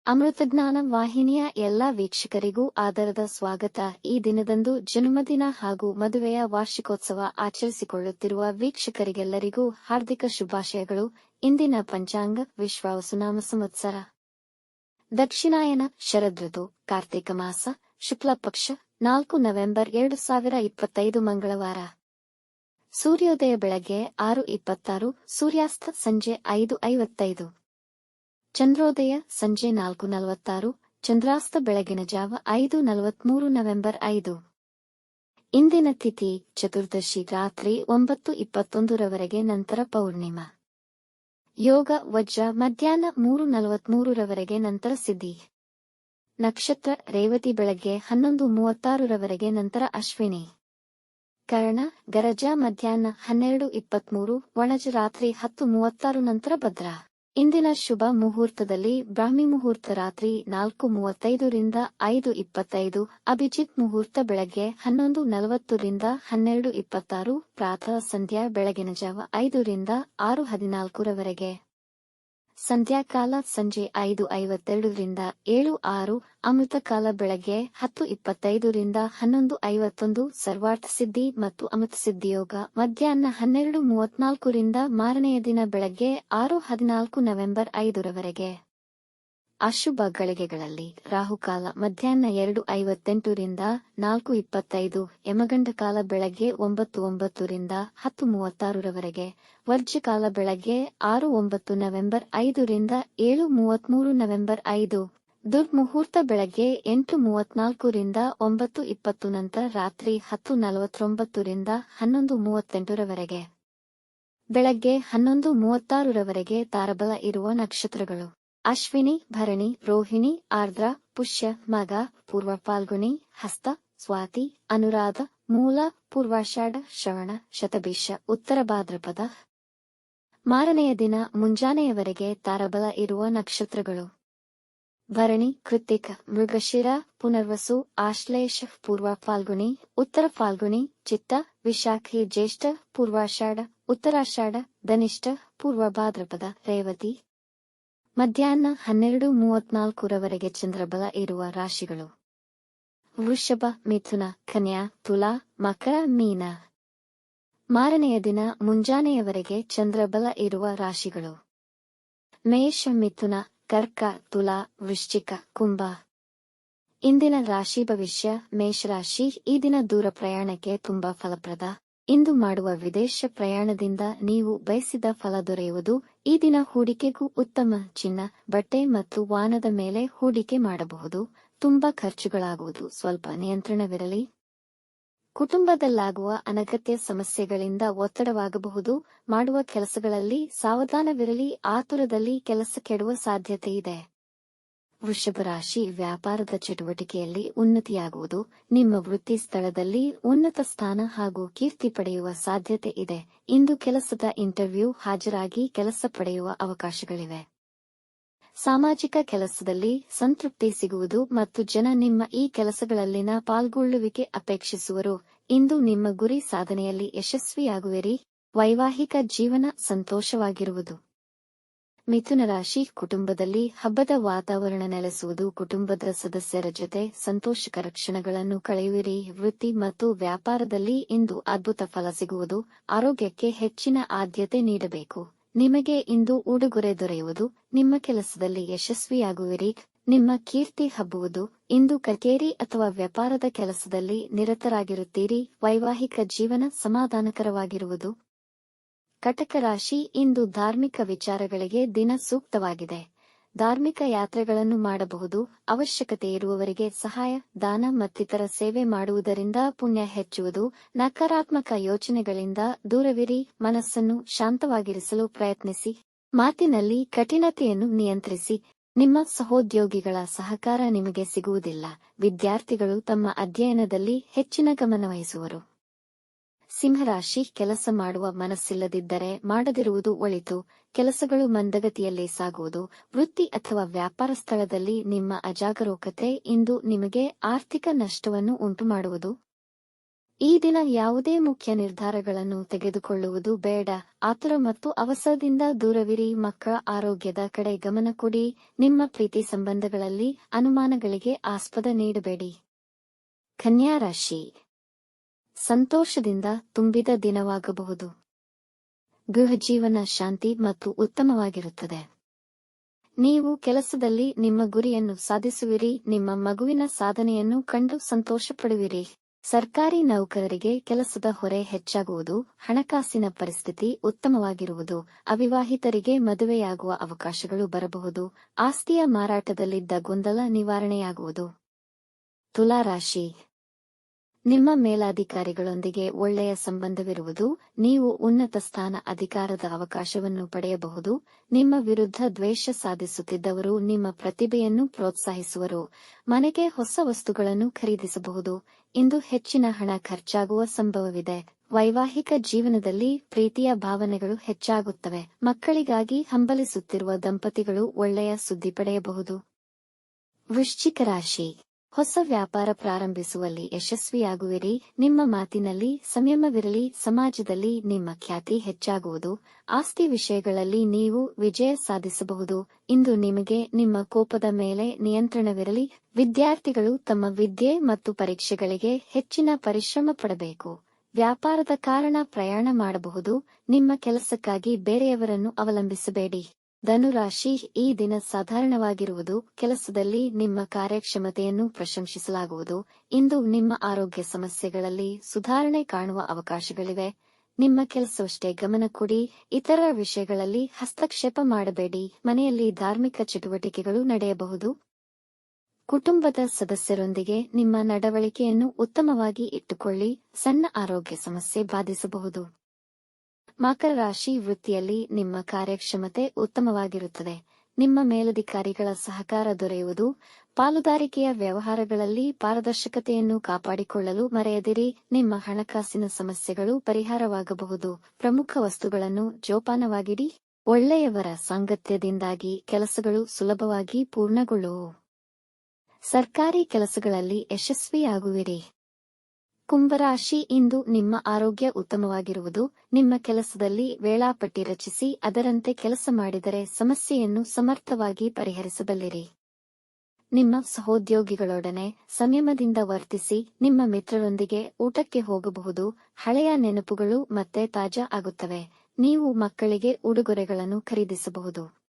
ಅಮೃತಜ್ಞಾನ ವಾಹಿನಿಯ ಎಲ್ಲಾ ವೀಕ್ಷಕರಿಗೂ ಆದರದ ಸ್ವಾಗತ. ಈ ದಿನದಂದು ಜನ್ಮದಿನ ಹಾಗೂ ಮದುವೆಯ ವಾರ್ಷಿಕೋತ್ಸವ ಆಚರಿಸಿಕೊಳ್ಳುತ್ತಿರುವ ವೀಕ್ಷಕರಿಗೆಲ್ಲರಿಗೂ ಹಾರ್ದಿಕ ಶುಭಾಶಯಗಳು. ಇಂದಿನ ಪಂಚಾಂಗ ವಿಶ್ವಾವಸುನಾಮ ಸಂವತ್ಸರ ದಕ್ಷಿಣಾಯನ ಶರದೃತು ಕಾರ್ತಿಕ ಮಾಸ ಶುಕ್ಲ ಪಕ್ಷ 4 ನವೆಂಬರ್ 2025 ಮಂಗಳವಾರ. ಸೂರ್ಯೋದಯ ಬೆಳಗ್ಗೆ 6:26, ಸೂರ್ಯಾಸ್ತ ಸಂಜೆ 5:55. ಚಂದ್ರೋದಯ ಸಂಜೆ 4:46, ಚಂದ್ರಾಸ್ತ ಬೆಳಗಿನ ಜಾವ 5:43 ನವೆಂಬರ್ 5. ಇಂದಿನ ತಿಥಿ ಚತುರ್ದಶಿ ರಾತ್ರಿ 9:21 ರವರೆಗೆ, ನಂತರ ಪೌರ್ಣಿಮಾ. ಯೋಗ ವಜ್ರ ಮಧ್ಯಾಹ್ನ 3:43 ರವರೆಗೆ, ನಂತರ ಸಿದ್ಧಿ. ನಕ್ಷತ್ರ ರೇವತಿ ಬೆಳಗ್ಗೆ 11:36 ರವರೆಗೆ, ನಂತರ ಅಶ್ವಿನಿ. ಕರ್ಣ ಗರಜ ಮಧ್ಯಾಹ್ನ 12:23, ವಣಜ ರಾತ್ರಿ 10:36 ನಂತರ ಭದ್ರ. ಇಂದಿನ ಶುಭ ಮುಹೂರ್ತದಲ್ಲಿ ಬ್ರಾಹ್ಮಿ ಮುಹೂರ್ತ ರಾತ್ರಿ 4:35 ರಿಂದ 5:25, ಅಭಿಜಿತ್ ಮುಹೂರ್ತ ಬೆಳಗ್ಗೆ 11:40 ರಿಂದ 12:26, ಪ್ರಾತಃ ಸಂಧ್ಯಾ ಬೆಳಗಿನ ಜಾವ 5 ರಿಂದ 6:14 ರವರೆಗೆ. ಸಂಧ್ಯಾಕಾಲ ಸಂಜೆ 5:52 ರಿಂದ 7:06, ಅಮೃತಕಾಲ ಬೆಳಗ್ಗೆ 10:25 ರಿಂದ 11:51, ಸರ್ವಾರ್ಥ ಸಿದ್ಧಿ ಮತ್ತು ಅಮೃತ ಸಿದ್ಧಿಯೋಗ ಮಧ್ಯಾಹ್ನ 12:34 ರಿಂದ ಮಾರನೆಯ ದಿನ ಬೆಳಗ್ಗೆ 6:14 ನವೆಂಬರ್ 5 ರವರೆಗೆ. ಅಶುಭ ಗಳಿಗೆಗಳಲ್ಲಿ ರಾಹುಕಾಲ ಮಧ್ಯಾಹ್ನ 2:58 ರಿಂದ 4:25, ಯಮಗಂಡಕಾಲ ಬೆಳಗ್ಗೆ 9:09 ರಿಂದ 10:36 ರವರೆಗೆ, ವರ್ಜ್ಯಕಾಲ ಬೆಳಗ್ಗೆ 6:09 ನವೆಂಬರ್ 5 ರಿಂದ 7:33 ನವೆಂಬರ್ 5, ದುರ್ಮುಹೂರ್ತ ಬೆಳಗ್ಗೆ 8:34 ರಿಂದ 9:20 ನಂತರ ರಾತ್ರಿ 10:49 ರಿಂದ 11:38 ರವರೆಗೆ. ಬೆಳಗ್ಗೆ 11:36 ರವರೆಗೆ ತಾರಬಲ ಇರುವ ನಕ್ಷತ್ರಗಳು: ಅಶ್ವಿನಿ, ಭರಣಿ, ರೋಹಿಣಿ, ಆರ್ದ್ರ, ಪುಷ್ಯ, ಮಗ, ಪೂರ್ವ ಫಾಲ್ಗುಣಿ, ಹಸ್ತ, ಸ್ವಾತಿ, ಅನುರಾಧ, ಮೂಲ, ಪೂರ್ವಾಷಾಢ, ಶ್ರವಣ, ಶತಭಿಷ, ಉತ್ತರ ಭಾದ್ರಪದ. ಮಾರನೆಯ ದಿನ ಮುಂಜಾನೆಯವರೆಗೆ ತಾರಬಲ ಇರುವ ನಕ್ಷತ್ರಗಳು: ಭರಣಿ, ಕೃತ್ತಿಕ, ಮೃಗಶಿರ, ಪುನರ್ವಸು, ಆಶ್ಲೇಷ, ಪೂರ್ವ ಫಾಲ್ಗುಣಿ, ಉತ್ತರ ಫಾಲ್ಗುಣಿ, ಚಿತ್ತ, ವಿಶಾಖಿ, ಜ್ಯೇಷ್ಠ, ಪೂರ್ವಾಷಾಢ, ಉತ್ತರಾಷಾಢ, ಧನಿಷ್ಠ, ಪೂರ್ವ ಭಾದ್ರಪದ, ರೇವತಿ. ಮಧ್ಯಾಹ್ನ 12:34 ರವರೆಗೆ ಚಂದ್ರಬಲ ಇರುವ ರಾಶಿಗಳು: ವೃಷಭ, ಮಿಥುನ, ಕನ್ಯಾ, ತುಲಾ, ಮಕರ, ಮೀನ. ಮಾರನೆಯ ದಿನ ಮುಂಜಾನೆಯವರೆಗೆ ಚಂದ್ರಬಲ ಇರುವ ರಾಶಿಗಳು: ಮೇಷ, ಮಿಥುನ, ಕರ್ಕ, ತುಲಾ, ವೃಶ್ಚಿಕ, ಕುಂಭ. ಇಂದಿನ ರಾಶಿ ಭವಿಷ್ಯ: ಮೇಷರಾಶಿ, ಈ ದಿನ ದೂರ ಪ್ರಯಾಣಕ್ಕೆ ತುಂಬಾ ಫಲಪ್ರದ. ಇಂದು ಮಾಡುವ ವಿದೇಶ ಪ್ರಯಾಣದಿಂದ ನೀವು ಬಯಸಿದ ಫಲ ದೊರೆಯುವುದು. ಈ ದಿನ ಹೂಡಿಕೆಗೂ ಉತ್ತಮ. ಚಿನ್ನ, ಬಟ್ಟೆ ಮತ್ತು ವಾಹನದ ಮೇಲೆ ಹೂಡಿಕೆ ಮಾಡಬಹುದು. ತುಂಬಾ ಖರ್ಚುಗಳಾಗುವುದು, ಸ್ವಲ್ಪ ನಿಯಂತ್ರಣವಿರಲಿ. ಕುಟುಂಬದಲ್ಲಾಗುವ ಅನಗತ್ಯ ಸಮಸ್ಯೆಗಳಿಂದ ಒತ್ತಡವಾಗಬಹುದು. ಮಾಡುವ ಕೆಲಸಗಳಲ್ಲಿ ಸಾವಧಾನವಿರಲಿ, ಆತುರದಲ್ಲಿ ಕೆಲಸ ಕೆಡುವ ಸಾಧ್ಯತೆ ಇದೆ. ವೃಷಭ ರಾಶಿ, ವ್ಯಾಪಾರದ ಚಟುವಟಿಕೆಯಲ್ಲಿ ಉನ್ನತಿಯಾಗುವುದು. ನಿಮ್ಮ ವೃತ್ತಿ ಸ್ಥಳದಲ್ಲಿ ಉನ್ನತ ಸ್ಥಾನ ಹಾಗೂ ಕೀರ್ತಿ ಪಡೆಯುವ ಸಾಧ್ಯತೆ ಇದೆ. ಇಂದು ಕೆಲಸದ ಇಂಟರ್ವ್ಯೂ ಹಾಜರಾಗಿ ಕೆಲಸ ಪಡೆಯುವ ಅವಕಾಶಗಳಿವೆ. ಸಾಮಾಜಿಕ ಕೆಲಸದಲ್ಲಿ ಸಂತೃಪ್ತಿ ಸಿಗುವುದು ಮತ್ತು ಜನ ನಿಮ್ಮ ಈ ಕೆಲಸಗಳಲ್ಲಿನ ಪಾಲ್ಗೊಳ್ಳುವಿಕೆ ಅಪೇಕ್ಷಿಸುವರು. ಇಂದು ನಿಮ್ಮ ಗುರಿ ಸಾಧನೆಯಲ್ಲಿ ಯಶಸ್ವಿಯಾಗುವಿರಿ. ವೈವಾಹಿಕ ಜೀವನ ಸಂತೋಷವಾಗಿರುವುದು. ಮಿಥುನ ರಾಶಿ, ಕುಟುಂಬದಲ್ಲಿ ಹಬ್ಬದ ವಾತಾವರಣ ನೆಲೆಸುವುದು. ಕುಟುಂಬದ ಸದಸ್ಯರ ಜೊತೆ ಸಂತೋಷಕರ ಕ್ಷಣಗಳನ್ನು ಕಳೆಯುವಿರಿ. ವೃತ್ತಿ ಮತ್ತು ವ್ಯಾಪಾರದಲ್ಲಿ ಇಂದು ಅದ್ಭುತ ಫಲ ಸಿಗುವುದು. ಆರೋಗ್ಯಕ್ಕೆ ಹೆಚ್ಚಿನ ಆದ್ಯತೆ ನೀಡಬೇಕು. ನಿಮಗೆ ಇಂದು ಉಡುಗೊರೆ ದೊರೆಯುವುದು. ನಿಮ್ಮ ಕೆಲಸದಲ್ಲಿ ಯಶಸ್ವಿಯಾಗುವಿರಿ. ನಿಮ್ಮ ಕೀರ್ತಿ ಹಬ್ಬುವುದು. ಇಂದು ಕಚೇರಿ ಅಥವಾ ವ್ಯಾಪಾರದ ಕೆಲಸದಲ್ಲಿ ನಿರತರಾಗಿರುತ್ತೀರಿ. ವೈವಾಹಿಕ ಜೀವನ ಸಮಾಧಾನಕರವಾಗಿರುವುದು. ಕಟಕ ರಾಶಿ, ಇಂದು ಧಾರ್ಮಿಕ ವಿಚಾರಗಳಿಗೆ ದಿನ ಸೂಕ್ತವಾಗಿದೆ. ಧಾರ್ಮಿಕ ಯಾತ್ರೆಗಳನ್ನು ಮಾಡಬಹುದು. ಅವಶ್ಯಕತೆ ಇರುವವರಿಗೆ ಸಹಾಯ, ದಾನ ಮತ್ತಿತರ ಸೇವೆ ಮಾಡುವುದರಿಂದ ಪುಣ್ಯ ಹೆಚ್ಚುವುದು. ನಕಾರಾತ್ಮಕ ಯೋಚನೆಗಳಿಂದ ದೂರವಿರಿ. ಮನಸ್ಸನ್ನು ಶಾಂತವಾಗಿರಿಸಲು ಪ್ರಯತ್ನಿಸಿ. ಮಾತಿನಲ್ಲಿ ಕಠಿಣತೆಯನ್ನು ನಿಯಂತ್ರಿಸಿ. ನಿಮ್ಮ ಸಹೋದ್ಯೋಗಿಗಳ ಸಹಕಾರ ನಿಮಗೆ ಸಿಗುವುದಿಲ್ಲ. ವಿದ್ಯಾರ್ಥಿಗಳು ತಮ್ಮ ಅಧ್ಯಯನದಲ್ಲಿ ಹೆಚ್ಚಿನ ಗಮನವಹಿಸುವರು. ಸಿಂಹರಾಶಿ, ಕೆಲಸ ಮಾಡುವ ಮನಸ್ಸಿಲ್ಲದಿದ್ದರೆ ಮಾಡದಿರುವುದು ಒಳಿತು. ಕೆಲಸಗಳು ಮಂದಗತಿಯಲ್ಲಿ ಸಾಗುವುದು. ವೃತ್ತಿ ಅಥವಾ ವ್ಯಾಪಾರ ಸ್ಥಳದಲ್ಲಿ ನಿಮ್ಮ ಅಜಾಗರೂಕತೆ ಇಂದು ನಿಮಗೆ ಆರ್ಥಿಕ ನಷ್ಟವನ್ನು ಉಂಟುಮಾಡುವುದು. ಈ ದಿನ ಯಾವುದೇ ಮುಖ್ಯ ನಿರ್ಧಾರಗಳನ್ನು ತೆಗೆದುಕೊಳ್ಳುವುದು ಬೇಡ. ಆತುರ ಮತ್ತು ಅವಸರದಿಂದ ದೂರವಿರಿ. ಮಕ್ಕಳ ಆರೋಗ್ಯದ ಕಡೆ ಗಮನ ಕೊಡಿ. ನಿಮ್ಮ ಪ್ರೀತಿ ಸಂಬಂಧಗಳಲ್ಲಿ ಅನುಮಾನಗಳಿಗೆ ಆಸ್ಪದ ನೀಡಬೇಡಿ. ಕನ್ಯಾ ರಾಶಿ ಸಂತೋಷದಿಂದ ತುಂಬಿದ ದಿನವಾಗಬಹುದು. ಗೃಹ ಜೀವನ ಶಾಂತಿ ಮತ್ತು ಉತ್ತಮವಾಗಿರುತ್ತದೆ. ನೀವು ಕೆಲಸದಲ್ಲಿ ನಿಮ್ಮ ಗುರಿಯನ್ನು ಸಾಧಿಸುವಿರಿ. ನಿಮ್ಮ ಮಗುವಿನ ಸಾಧನೆಯನ್ನು ಕಂಡು ಸಂತೋಷಪಡುವಿರಿ. ಸರ್ಕಾರಿ ನೌಕರರಿಗೆ ಕೆಲಸದ ಹೊರೆ ಹೆಚ್ಚಾಗುವುದು. ಹಣಕಾಸಿನ ಪರಿಸ್ಥಿತಿ ಉತ್ತಮವಾಗಿರುವುದು. ಅವಿವಾಹಿತರಿಗೆ ಮದುವೆಯಾಗುವ ಅವಕಾಶಗಳು ಬರಬಹುದು. ಆಸ್ತಿಯ ಮಾರಾಟದಲ್ಲಿದ್ದ ಗೊಂದಲ ನಿವಾರಣೆಯಾಗುವುದು. ತುಲಾ ರಾಶಿ ನಿಮ್ಮ ಮೇಲಾಧಿಕಾರಿಗಳೊಂದಿಗೆ ಒಳ್ಳೆಯ ಸಂಬಂಧವಿರುವುದು. ನೀವು ಉನ್ನತ ಸ್ಥಾನ ಅಧಿಕಾರದ ಅವಕಾಶವನ್ನು ಪಡೆಯಬಹುದು. ನಿಮ್ಮ ವಿರುದ್ಧ ದ್ವೇಷ ಸಾಧಿಸುತ್ತಿದ್ದವರು ನಿಮ್ಮ ಪ್ರತಿಭೆಯನ್ನು ಪ್ರೋತ್ಸಾಹಿಸುವರು. ಮನೆಗೆ ಹೊಸ ವಸ್ತುಗಳನ್ನು ಖರೀದಿಸಬಹುದು. ಇಂದು ಹೆಚ್ಚಿನ ಹಣ ಖರ್ಚಾಗುವ ಸಂಭವವಿದೆ. ವೈವಾಹಿಕ ಜೀವನದಲ್ಲಿ ಪ್ರೀತಿಯ ಭಾವನೆಗಳು ಹೆಚ್ಚಾಗುತ್ತವೆ. ಮಕ್ಕಳಿಗಾಗಿ ಹಂಬಲಿಸುತ್ತಿರುವ ದಂಪತಿಗಳು ಒಳ್ಳೆಯ ಸುದ್ದಿ ಪಡೆಯಬಹುದು. ವೃಶ್ಚಿಕ ರಾಶಿ ಹೊಸ ವ್ಯಾಪಾರ ಪ್ರಾರಂಭಿಸುವಲ್ಲಿ ಯಶಸ್ವಿಯಾಗುವಿರಿ. ನಿಮ್ಮ ಮಾತಿನಲ್ಲಿ ಸಂಯಮವಿರಲಿ. ಸಮಾಜದಲ್ಲಿ ನಿಮ್ಮ ಖ್ಯಾತಿ ಹೆಚ್ಚಾಗುವುದು. ಆಸ್ತಿ ವಿಷಯಗಳಲ್ಲಿ ನೀವು ವಿಜಯ ಸಾಧಿಸಬಹುದು. ಇಂದು ನಿಮಗೆ ನಿಮ್ಮ ಕೋಪದ ಮೇಲೆ ನಿಯಂತ್ರಣವಿರಲಿ. ವಿದ್ಯಾರ್ಥಿಗಳು ತಮ್ಮ ವಿದ್ಯೆ ಮತ್ತು ಪರೀಕ್ಷೆಗಳಿಗೆ ಹೆಚ್ಚಿನ ಪರಿಶ್ರಮ ಪಡಬೇಕು. ವ್ಯಾಪಾರದ ಕಾರಣ ಪ್ರಯಾಣ ಮಾಡಬಹುದು. ನಿಮ್ಮ ಕೆಲಸಕ್ಕಾಗಿ ಬೇರೆಯವರನ್ನು ಅವಲಂಬಿಸಬೇಡಿ. ಧನುರಾಶಿ ಈ ದಿನ ಸಾಧಾರಣವಾಗಿರುವುದು. ಕೆಲಸದಲ್ಲಿ ನಿಮ್ಮ ಕಾರ್ಯಕ್ಷಮತೆಯನ್ನು ಪ್ರಶಂಸಿಸಲಾಗುವುದು. ಇಂದು ನಿಮ್ಮ ಆರೋಗ್ಯ ಸಮಸ್ಯೆಗಳಲ್ಲಿ ಸುಧಾರಣೆ ಕಾಣುವ ಅವಕಾಶಗಳಿವೆ. ನಿಮ್ಮ ಕೆಲಸವಷ್ಟೇ ಗಮನ ಕೊಡಿ. ಇತರ ವಿಷಯಗಳಲ್ಲಿ ಹಸ್ತಕ್ಷೇಪ ಮಾಡಬೇಡಿ. ಮನೆಯಲ್ಲಿ ಧಾರ್ಮಿಕ ಚಟುವಟಿಕೆಗಳು ನಡೆಯಬಹುದು. ಕುಟುಂಬದ ಸದಸ್ಯರೊಂದಿಗೆ ನಿಮ್ಮ ನಡವಳಿಕೆಯನ್ನು ಉತ್ತಮವಾಗಿ ಇಟ್ಟುಕೊಳ್ಳಿ. ಸಣ್ಣ ಆರೋಗ್ಯ ಸಮಸ್ಯೆ ಬಾಧಿಸಬಹುದು. ಮಕರ ರಾಶಿ ವೃತ್ತಿಯಲ್ಲಿ ನಿಮ್ಮ ಕಾರ್ಯಕ್ಷಮತೆ ಉತ್ತಮವಾಗಿರುತ್ತದೆ. ನಿಮ್ಮ ಮೇಲಧಿಕಾರಿಗಳ ಸಹಕಾರ ದೊರೆಯುವುದು. ಪಾಲುದಾರಿಕೆಯ ವ್ಯವಹಾರಗಳಲ್ಲಿ ಪಾರದರ್ಶಕತೆಯನ್ನು ಕಾಪಾಡಿಕೊಳ್ಳಲು ಮರೆಯದಿರಿ. ನಿಮ್ಮ ಹಣಕಾಸಿನ ಸಮಸ್ಯೆಗಳು ಪರಿಹಾರವಾಗಬಹುದು. ಪ್ರಮುಖ ವಸ್ತುಗಳನ್ನು ಜೋಪಾನವಾಗಿಡಿ. ಒಳ್ಳೆಯವರ ಸಾಂಗತ್ಯದಿಂದಾಗಿ ಕೆಲಸಗಳು ಸುಲಭವಾಗಿ ಪೂರ್ಣಗೊಳ್ಳುವು. ಸರ್ಕಾರಿ ಕೆಲಸಗಳಲ್ಲಿ ಯಶಸ್ವಿಯಾಗುವಿರಿ. ಕುಂಭರಾಶಿ ಇಂದು ನಿಮ್ಮ ಆರೋಗ್ಯ ಉತ್ತಮವಾಗಿರುವುದು. ನಿಮ್ಮ ಕೆಲಸದಲ್ಲಿ ವೇಳಾಪಟ್ಟಿ ರಚಿಸಿ ಅದರಂತೆ ಕೆಲಸ ಮಾಡಿದರೆ ಸಮಸ್ಯೆಯನ್ನು ಸಮರ್ಥವಾಗಿ ಪರಿಹರಿಸಬಲ್ಲಿರಿ. ನಿಮ್ಮ ಸಹೋದ್ಯೋಗಿಗಳೊಡನೆ ಸಂಯಮದಿಂದ ವರ್ತಿಸಿ. ನಿಮ್ಮ ಮಿತ್ರರೊಂದಿಗೆ ಊಟಕ್ಕೆ ಹೋಗಬಹುದು. ಹಳೆಯ ನೆನಪುಗಳು ಮತ್ತೆ ತಾಜಾ ಆಗುತ್ತವೆ. ನೀವು ಮಕ್ಕಳಿಗೆ ಉಡುಗೊರೆಗಳನ್ನು ಖರೀದಿಸಬಹುದು.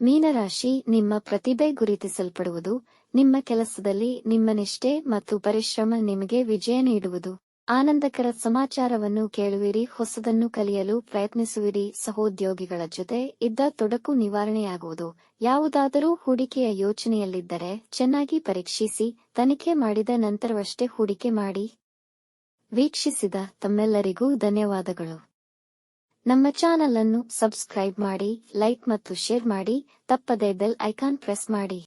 ಮೀನರಾಶಿ ನಿಮ್ಮ ಪ್ರತಿಭೆ ಗುರುತಿಸಲ್ಪಡುವುದು. ನಿಮ್ಮ ಕೆಲಸದಲ್ಲಿ ನಿಮ್ಮ ನಿಷ್ಠೆ ಮತ್ತು ಪರಿಶ್ರಮ ನಿಮಗೆ ವಿಜಯ ನೀಡುವುದು. ಆನಂದಕರ ಸಮಾಚಾರವನ್ನು ಕೇಳುವಿರಿ. ಹೊಸದನ್ನು ಕಲಿಯಲು ಪ್ರಯತ್ನಿಸುವಿರಿ. ಸಹೋದ್ಯೋಗಿಗಳ ಜೊತೆ ಇದ್ದ ತೊಡಕು ನಿವಾರಣೆಯಾಗುವುದು. ಯಾವುದಾದರೂ ಹೂಡಿಕೆಯ ಯೋಚನೆಯಲ್ಲಿದ್ದರೆ ಚೆನ್ನಾಗಿ ಪರೀಕ್ಷಿಸಿ. ತನಿಖೆ ಮಾಡಿದ ನಂತರವಷ್ಟೇ ಹೂಡಿಕೆ ಮಾಡಿ. ವೀಕ್ಷಿಸಿದ ತಮ್ಮೆಲ್ಲರಿಗೂ ಧನ್ಯವಾದಗಳು. ನಮ್ಮ ಚಾನಲ್ ಅನ್ನು ಸಬ್ಸ್ಕ್ರೈಬ್ ಮಾಡಿ, ಲೈಕ್ ಮತ್ತು ಶೇರ್ ಮಾಡಿ. ತಪ್ಪದೇ ಬೆಲ್ ಐಕಾನ್ ಪ್ರೆಸ್ ಮಾಡಿ.